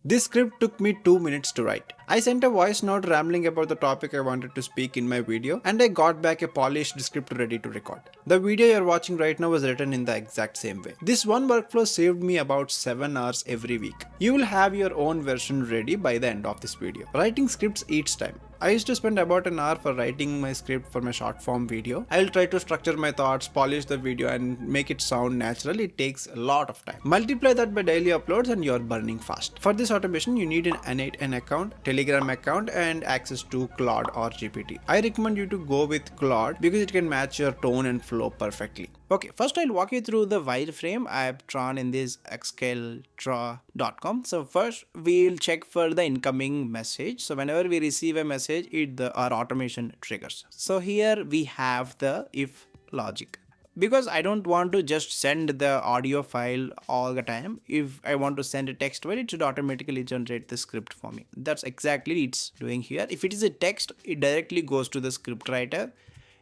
This script took me 2 minutes to write. I sent a voice note rambling about the topic I wanted to speak in my video, and I got back a polished script ready to record. The video you're watching right now was written in the exact same way. This one workflow saved me about 7 hours every week. You will have your own version ready by the end of this video. Writing scripts eats time. I used to spend about an hour for writing my script for my short form video. I will try to structure my thoughts, polish the video and make it sound natural. It takes a lot of time. Multiply that by daily uploads and you're burning fast. For this automation, you need an N8N account, Telegram account and access to Claude or GPT. I recommend you to go with Claude because it can match your tone and flow perfectly. Okay, first I'll walk you through the wireframe I've drawn in this ssktechy.com. So first we'll check for the incoming message. So whenever we receive a message, our automation triggers. So here we have the if logic. Because I don't want to just send the audio file all the time. If I want to send a text file, it should automatically generate the script for me. That's exactly it's doing here. If it is a text, it directly goes to the script writer.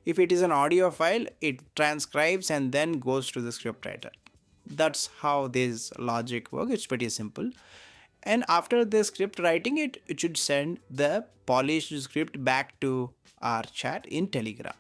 If it is an audio file, it transcribes and then goes to the scriptwriter. That's how this logic works. It's pretty simple. And after the script writing it should send the polished script back to our chat in Telegram.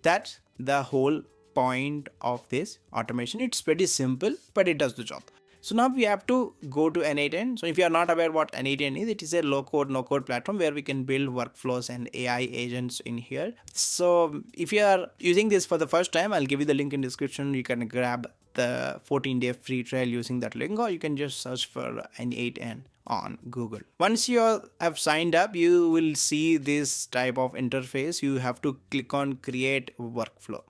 That's the whole point of this automation. It's pretty simple, but it does the job. So now we have to go to N8N. So if you are not aware what N8N is, it is a low code, no code platform where we can build workflows and AI agents in here. So if you are using this for the first time, I'll give you the link in description. You can grab the 14-day free trial using that link, or you can just search for N8N on Google. Once you have signed up, you will see this type of interface. You have to click on create workflow.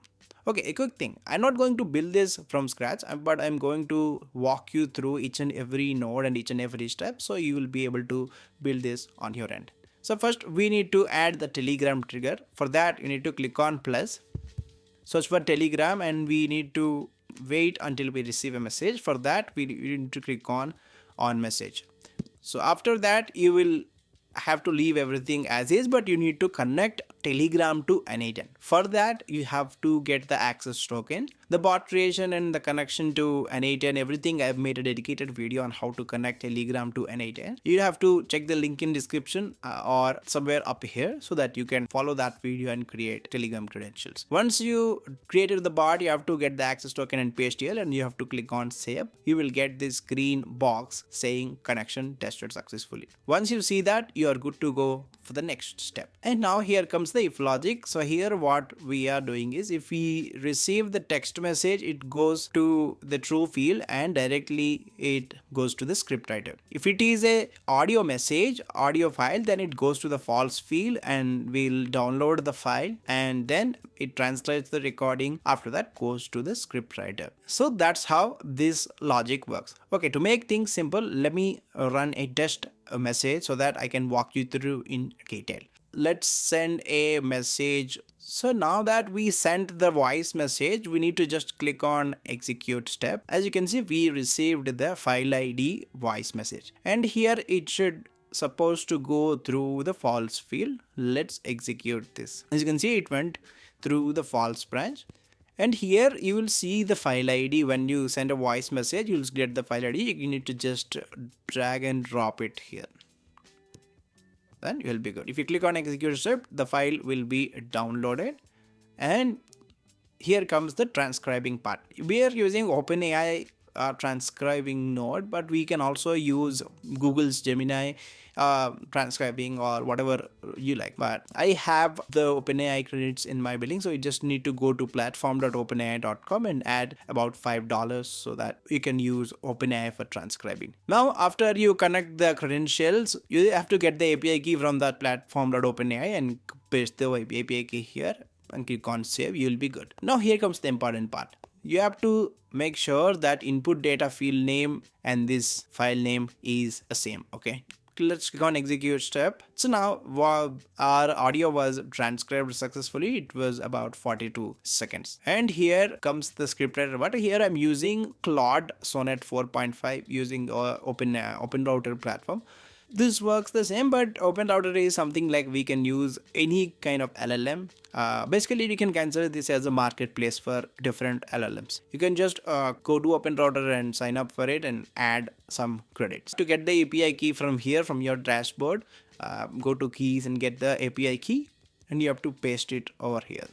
Okay, a quick thing. I'm not going to build this from scratch, but I'm going to walk you through each and every node and each and every step so you will be able to build this on your end. So first we need to add the Telegram trigger. For that you need to click on plus, search for Telegram, and we need to wait until we receive a message. For that we need to click on message. So after that you will have to leave everything as is, but you need to connect Telegram to N8N. For that you have to get the access token, the bot creation and the connection to N8N, everything. I've made a dedicated video on how to connect Telegram to N8N. You have to check the link in description or somewhere up here so that you can follow that video and create Telegram credentials. Once you created the bot, you have to get the access token and PSTL and you have to click on save. You will get this green box saying connection tested successfully. Once you see that, you are good to go for the next step. And now here comes the if logic. So here what we are doing is, if we receive the text message, it goes to the true field and directly it goes to the scriptwriter. If it is a audio message, audio file, then it goes to the false field and we'll download the file and then it translates the recording. After that goes to the scriptwriter. So that's how this logic works. Okay, to make things simple, let me run a test message so that I can walk you through in detail. Let's send a message. So now that we sent the voice message, we need to just click on execute step. As you can see, we received the file ID voice message, and here it should supposed to go through the false field. Let's execute this. As you can see, it went through the false branch. And here you will see the file ID. When you send a voice message, you'll get the file ID. You need to just drag and drop it here. Then you'll be good. If you click on execute step, the file will be downloaded. And here comes the transcribing part. We are using OpenAI transcribing node, but we can also use Google's Gemini transcribing or whatever you like. But I have the OpenAI credits in my billing, so you just need to go to platform.openai.com and add about $5 so that you can use OpenAI for transcribing. Now after you connect the credentials, you have to get the API key from that platform.openai and paste the API key here and click on save. You'll be good. Now here comes the important part. You have to make sure that input data field name and this file name is the same. Okay, let's click on execute step. So now our audio was transcribed successfully. It was about 42 seconds. And here comes the scriptwriter. But here I'm using Claude Sonnet 4.5 using open router platform. This works the same, but OpenRouter is something like we can use any kind of LLM. Basically, you can consider this as a marketplace for different LLMs. You can just go to OpenRouter and sign up for it and add some credits. To get the API key from here, from your dashboard, go to keys and get the API key, and you have to paste it over here.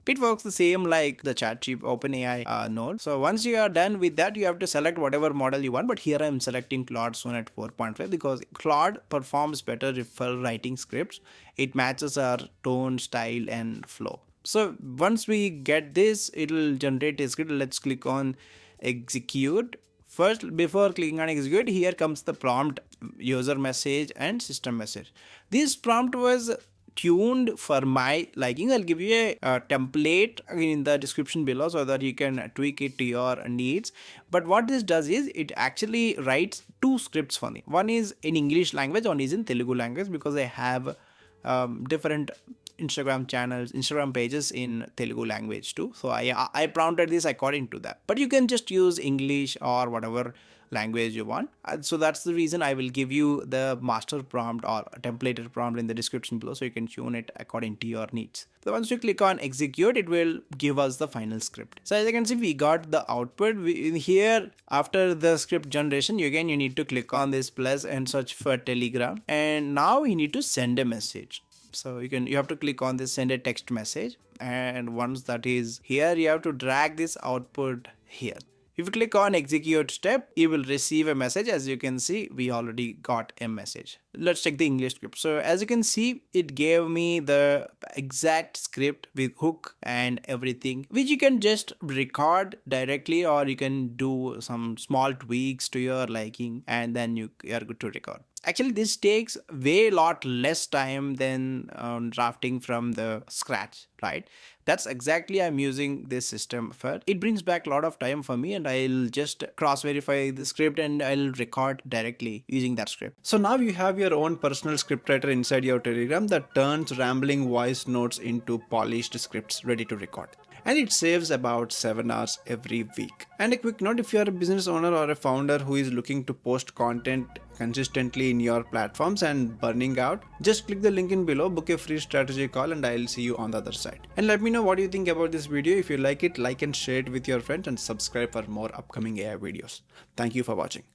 It works the same like the ChatGPT OpenAI node. So once you are done with that, you have to select whatever model you want. But here I am selecting Claude Soon at 4.5 because Claude performs better for writing scripts. It matches our tone, style, and flow. So once we get this, it will generate a script. Let's click on execute. First, before clicking on execute, here comes the prompt, user message and system message. This prompt was tuned for my liking. I'll give you a template in the description below so that you can tweak it to your needs. But what this does is it actually writes two scripts for me. One is in English language, one is in Telugu language, because I have different Instagram pages in Telugu language too. So I prompted this according to that. But you can just use English or whatever language you want. So that's the reason I will give you the master prompt or a templated prompt in the description below, so you can tune it according to your needs. So once you click on execute, it will give us the final script. So as you can see, we got the output. Here, after the script generation, you need to click on this plus and search for Telegram. And now you need to send a message. So you have to click on this send a text message, and once that is here, you have to drag this output here. If you click on execute step, you will receive a message. As you can see, we already got a message. Let's check the English script. So as you can see, it gave me the exact script with hook and everything, which you can just record directly, or you can do some small tweaks to your liking, and then you are good to record. Actually, this takes way lot less time than drafting from the scratch, right? That's exactly I'm using this system for. It brings back a lot of time for me, and I'll just cross verify the script and I'll record directly using that script. So now you have your own personal scriptwriter inside your Telegram that turns rambling voice notes into polished scripts ready to record. And it saves about 7 hours every week. And a quick note, if you are a business owner or a founder who is looking to post content consistently in your platforms and burning out, just click the link in below, book a free strategy call, and I'll see you on the other side. And let me know what you think about this video. If you like it, like and share it with your friends, and subscribe for more upcoming AI videos. Thank you for watching.